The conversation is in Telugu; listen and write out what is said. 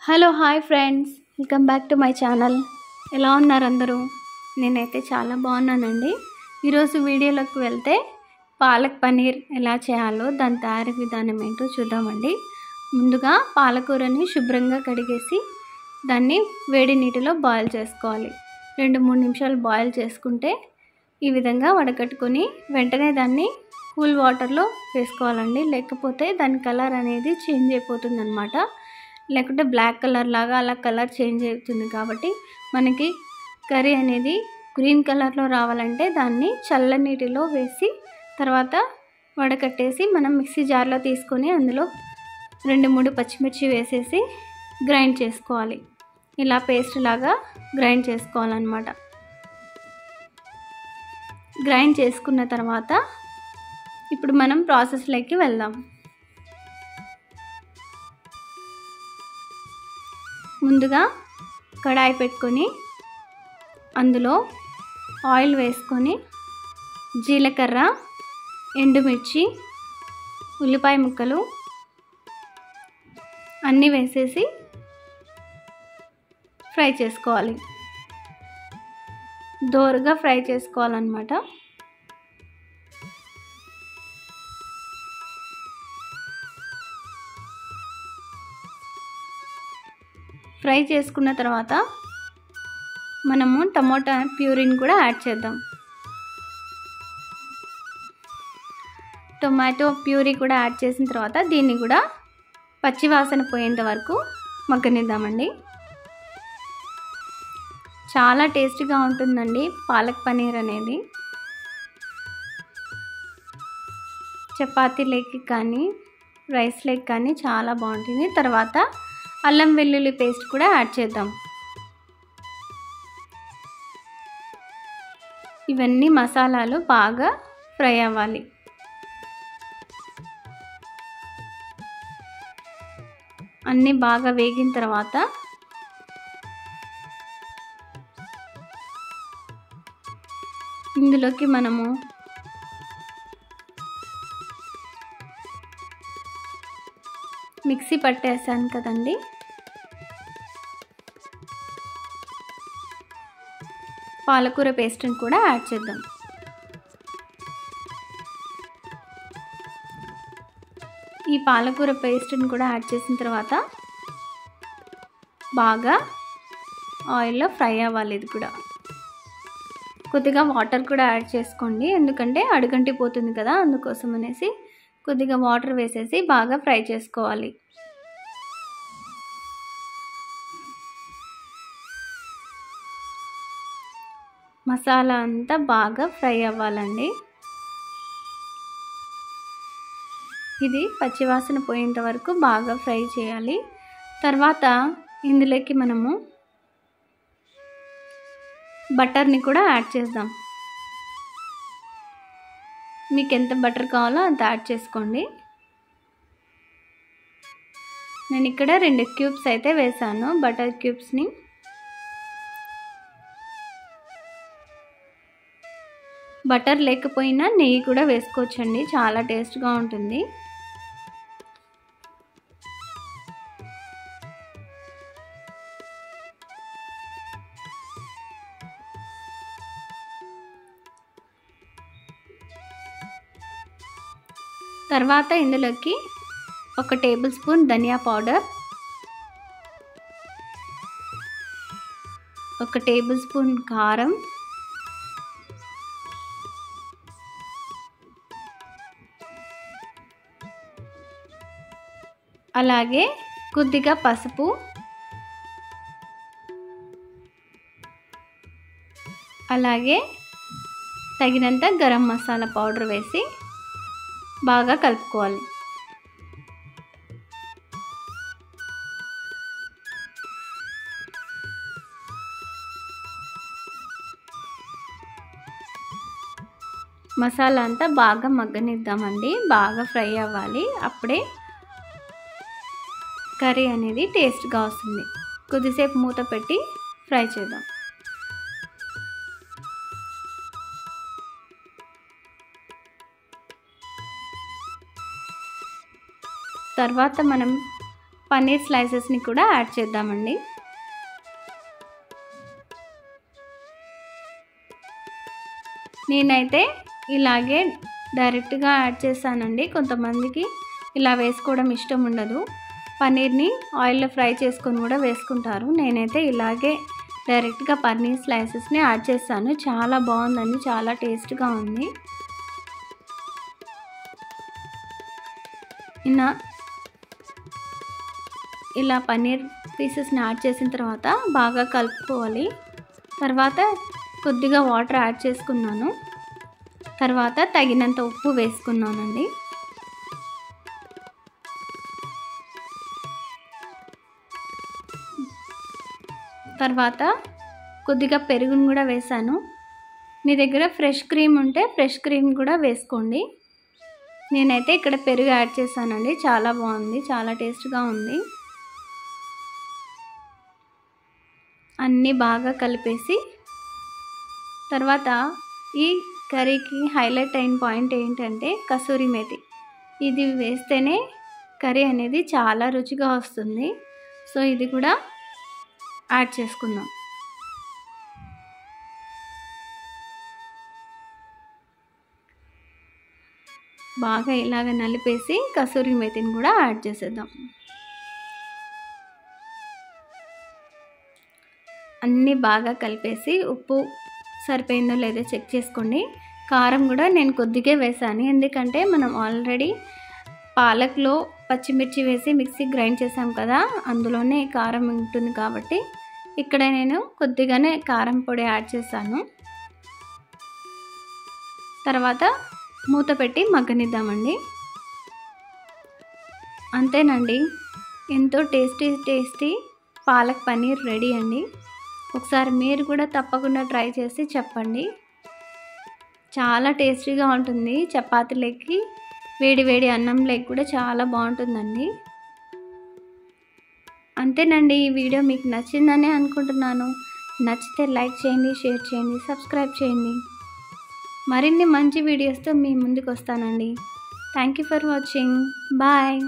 Hello hi friends, welcome back to my channel. ఎలా ఉన్నారు అందరూ? నేనైతే చాలా బాగున్నానండి. ఈరోజు వీడియోలోకి వెళ్తే పాలక్ పన్నీర్ ఎలా చేయాలో దాని తయారీ విధానం ఏంటో చూద్దామండి. ముందుగా పాలకూరని శుభ్రంగా కడిగేసి దాన్ని వేడి నీటిలో బాయిల్ చేసుకోవాలి. 2-3 నిమిషాలు బాయిల్ చేసుకుంటే ఈ విధంగా వడకట్టుకొని వెంటనే దాన్ని కూల్ వాటర్లో వేసుకోవాలండి. లేకపోతే దాని కలర్ అనేది చేంజ్ అయిపోతుంది అన్నమాట. లేకుంటే బ్లాక్ కలర్ లాగా అలా కలర్ చేంజ్ అవుతుంది. కాబట్టి మనకి కర్రీ అనేది గ్రీన్ కలర్లో రావాలంటే దాన్ని చల్లనీటిలో వేసి తర్వాత వడకట్టేసి మనం మిక్సీ జార్లో తీసుకొని అందులో 2-3 పచ్చిమిర్చి వేసేసి గ్రైండ్ చేసుకోవాలి. ఇలా పేస్ట్ లాగా గ్రైండ్ చేసుకోవాలన్నమాట. గ్రైండ్ చేసుకున్న తర్వాత ఇప్పుడు మనం ప్రాసెస్లోకి వెళ్దాం. ముందుగా కడాయి పెట్టుకొని అందులో ఆయిల్ వేసుకొని జీలకర్ర, ఎండుమిర్చి, ఉల్లిపాయ ముక్కలు అన్నీ వేసేసి ఫ్రై చేసుకోవాలి. దోరగా ఫ్రై చేసుకోవాలన్నమాట. ఫ్రై చేసుకున్న తర్వాత మనము టమోటా ప్యూరీని కూడా యాడ్ చేద్దాం. టొమాటో ప్యూరీ కూడా యాడ్ చేసిన తర్వాత దీన్ని కూడా పచ్చివాసన పోయేంత వరకు మగ్గనిద్దామండి. చాలా టేస్టీగా ఉంటుందండి పాలక్ పన్నీర్ అనేది. చపాతీలోకి కానీ రైస్లోకి కానీ చాలా బాగుంటుంది. తర్వాత అల్లం వెల్లుల్లి పేస్ట్ కూడా యాడ్ చేద్దాం. ఇవన్నీ మసాలాలు బాగా ఫ్రై అవ్వాలి. అన్నీ బాగా వేగిన తర్వాత ఇందులోకి మనము మిక్సీ పట్టేసాను కదండి, పాలకూర పేస్ట్ని కూడా యాడ్ చేద్దాం. ఈ పాలకూర పేస్ట్ని కూడా యాడ్ చేసిన తర్వాత బాగా ఆయిల్లో ఫ్రై అవ్వాలి. ఇది కూడా కొద్దిగా వాటర్ కూడా యాడ్ చేసుకోండి, ఎందుకంటే అడుగంటిపోతుంది కదా, అందుకోసం అనేసి కొద్దిగా వాటర్ వేసేసి బాగా ఫ్రై చేసుకోవాలి. మసాలా అంతా బాగా ఫ్రై అవ్వాలండి. ఇది పచ్చివాసన పోయేంత వరకు బాగా ఫ్రై చేయాలి. తర్వాత ఇందులోకి మనము బటర్ని కూడా యాడ్ చేద్దాం. మీకు ఎంత బటర్ కావాలో అంత యాడ్ చేసుకోండి. నేను ఇక్కడ 2 క్యూబ్స్ అయితే వేసాను బటర్ క్యూబ్స్ని. బటర్ లేకపోయినా నెయ్యి కూడా వేసుకోవచ్చండి, చాలా టేస్ట్గా ఉంటుంది. తర్వాత ఇందులోకి 1 టేబుల్ స్పూన్ ధనియా పౌడర్, 1 టేబుల్ స్పూన్ కారం, అలాగే కొద్దిగా పసుపు, అలాగే తగినంత గరం మసాలా పౌడర్ వేసి బాగా కలుపుకోవాలి. మసాలా అంతా బాగా మగ్గనిద్దామండి, బాగా ఫ్రై అవ్వాలి. అప్పుడే కర్రీ అనేది టేస్ట్గా వస్తుంది. కొద్దిసేపు మూత పెట్టి ఫ్రై చేద్దాం. తర్వాత మనం పన్నీర్ స్లైసెస్ని కూడా యాడ్ చేద్దామండి. నేనైతే ఇలాగే డైరెక్ట్గా యాడ్ చేశానండి. కొంతమందికి ఇలా వేసుకోవడం ఇష్టం ఉండదు, పన్నీర్ని ఆయిల్లో ఫ్రై చేసుకొని కూడా వేసుకుంటారు. నేనైతే ఇలాగే డైరెక్ట్గా పన్నీర్ స్లైసెస్ని యాడ్ చేశాను. చాలా బాగుందండి, చాలా టేస్ట్గా ఉంది. ఇలా పన్నీర్ పీసెస్ని యాడ్ చేసిన తర్వాత బాగా కలుపుకోవాలి. తర్వాత కొద్దిగా వాటర్ యాడ్ చేసుకున్నాను. తర్వాత తగినంత ఉప్పు వేసుకున్నానండి. తర్వాత కొద్దిగా పెరుగును కూడా వేసాను. మీ దగ్గర ఫ్రెష్ క్రీమ్ ఉంటే ఫ్రెష్ క్రీమ్ కూడా వేసుకోండి. నేనైతే ఇక్కడ పెరుగు యాడ్ చేశానండి. చాలా బాగుంది, చాలా టేస్ట్గా ఉంది. అన్నీ బాగా కలిపేసి తర్వాత ఈ కర్రీకి హైలైట్ అయిన పాయింట్ ఏంటంటే కసూరి మేతి. ఇది వేస్తేనే కర్రీ అనేది చాలా రుచిగా వస్తుంది. సో ఇది కూడా యాడ్ చేసుకుందాం. బాగా ఇలాగ నలిపేసి కసూరి మేతిని కూడా యాడ్ చేసేద్దాం. అన్నీ బాగా కలిపేసి ఉప్పు సరిపోయిందో లేదో చెక్ చేసుకోండి. కారం కూడా నేను కొద్దిగా వేసాను, ఎందుకంటే మనం ఆల్రెడీ పాలక్లో పచ్చిమిర్చి వేసి మిక్సీ గ్రైండ్ చేసాం కదా, అందులోనే కారం ఉంటుంది కాబట్టి ఇక్కడ నేను కొద్దిగానే కారం పొడి యాడ్ చేశాను. తర్వాత మూత పెట్టి మగ్గనిద్దామండి. అంతేనండి, ఎంతో టేస్టీ పాలక్ పన్నీర్ రెడీ అండి. ఒకసారి మీరు కూడా తప్పకుండా ట్రై చేసి చెప్పండి. చాలా టేస్టీగా ఉంటుంది. చపాతీలోకి, వేడి అన్నంలోకి కూడా చాలా బాగుంటుందండి. అంతేనండి, ఈ వీడియో మీకు నచ్చిందనే అనుకుంటున్నాను. నచ్చితే లైక్ చేయండి, షేర్ చేయండి, సబ్స్క్రైబ్ చేయండి. మరిన్ని మంచి వీడియోస్తో మీ ముందుకు వస్తానండి. Thank you for watching. Bye.